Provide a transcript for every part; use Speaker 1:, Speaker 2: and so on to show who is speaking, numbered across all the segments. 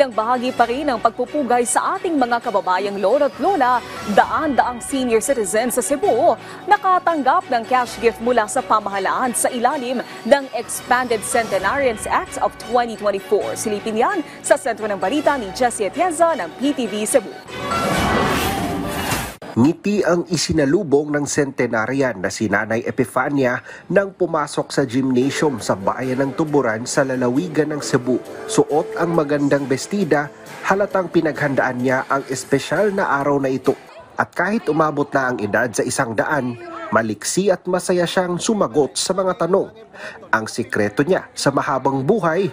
Speaker 1: bilang bahagi pa rin ng pagpupugay sa ating mga kababayang lolo at lola, daan-daang senior citizens sa Cebu nakatanggap ng cash gift mula sa pamahalaan sa ilalim ng Expanded Centenarians Act of 2024. Silipin yan sa sentro ng balita ni Jessie Atienza ng PTV Cebu.
Speaker 2: Ngiti ang isinalubong ng centenarian na si Nanay Epifania nang pumasok sa gymnasium sa bayan ng Tuburan sa lalawigan ng Cebu. Suot ang magandang bestida, halatang pinaghandaan niya ang espesyal na araw na ito. At kahit umabot na ang edad sa 100, maliksi at masaya siyang sumagot sa mga tanong. Ang sikreto niya sa mahabang buhay,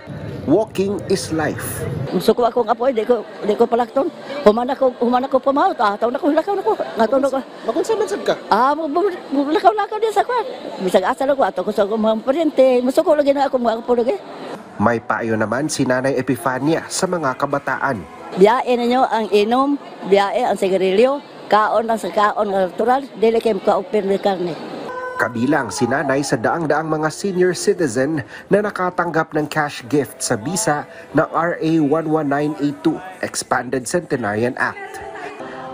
Speaker 2: walking is life.
Speaker 3: Suko akong apoy, di ko palakton. Humana ko pamahot, taon ako, lakaw na ko. Ngaton ako.
Speaker 2: Makunsa-mansag ka?
Speaker 3: Lakaw din sa kwan. Bisag asal ako, ato ko sa mga paryente. Masuko lagi na ako, mga apo lagi.
Speaker 2: May payo naman si Nanay Epifania sa mga kabataan.
Speaker 3: Biyae ninyo ang inom, biyae ang sigarilyo, kaon lang sa kaon ng natural, dili kayo kaupin ng karne.
Speaker 2: Kabilang si Nanay sa daang-daang mga senior citizen na nakatanggap ng cash gift sa bisa ng RA 11982 Expanded Centenarian Act.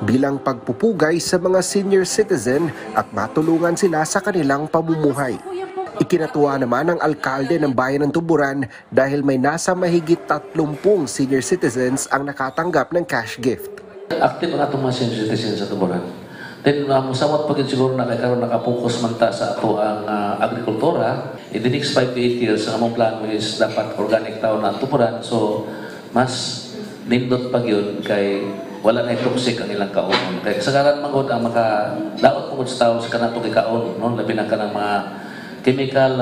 Speaker 2: Bilang pagpupugay sa mga senior citizen at matulungan sila sa kanilang pamumuhay. Ikinatuwa naman ang alkalde ng bayan ng Tuburan dahil may nasa mahigit 30 senior citizens ang nakatanggap ng cash gift.
Speaker 4: Active ang atong mga senior citizens sa Tuburan. Then, musamot pag siguro nakaroon nakapokus man ta sa ato ang agrikultura, in the next 5 to 8 years, ang among plano is dapat organic taon na Tuburan. So, mas nindot pag yun kay wala na toxic ang ilang kaon. Kaya kasagaran magod ang daot magod sa tao sa kanatong ikaon, no? Labi na ka ng mga chemical,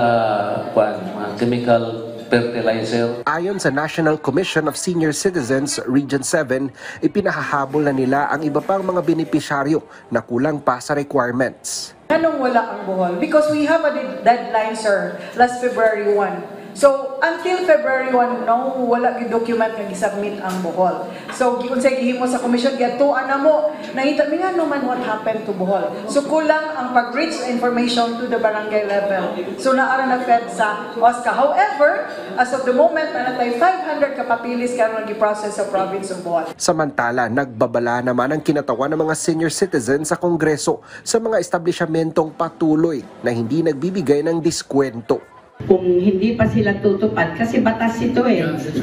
Speaker 4: mga chemical fertilizer.
Speaker 2: Ayon sa National Commission of Senior Citizens Region 7, ipinahahabol na nila ang iba pang mga benepisyaryo na kulang pa sa requirements.
Speaker 5: Anong wala ang buhol? Because we have a deadline, sir, last February 1. So, until February 1, no, wala yung document nga gisubmit ang buhol. So, giunsay gihimo sa commission, gatuan na mo, nangita mi nga naman what happened to buhol. So, kulang ang pag-reach information to the barangay level. So, naara na fed sa OSCA. However, as of the moment, nanatay 500 kapapilis kaya nag-process sa province of Bohol.
Speaker 2: Samantala, nagbabala naman ang kinatawan ng mga senior citizens sa Kongreso sa mga establishmentong patuloy na hindi nagbibigay ng diskwento.
Speaker 6: Kung hindi pa sila tutupad, kasi batas ito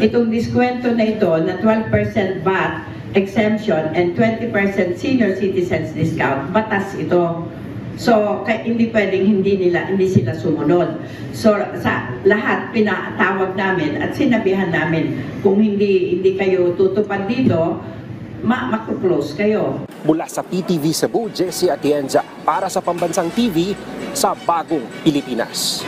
Speaker 6: itong diskwento na ito na 12% VAT exemption and 20% senior citizens discount, batas ito. So, hindi pwedeng hindi sila sumunod. So, sa lahat pinatawag namin at sinabihan namin kung hindi kayo tutupad dito, makuklose kayo.
Speaker 2: Mula sa PTV Cebu, Jessie Atienza para sa Pambansang TV sa Bagong Pilipinas.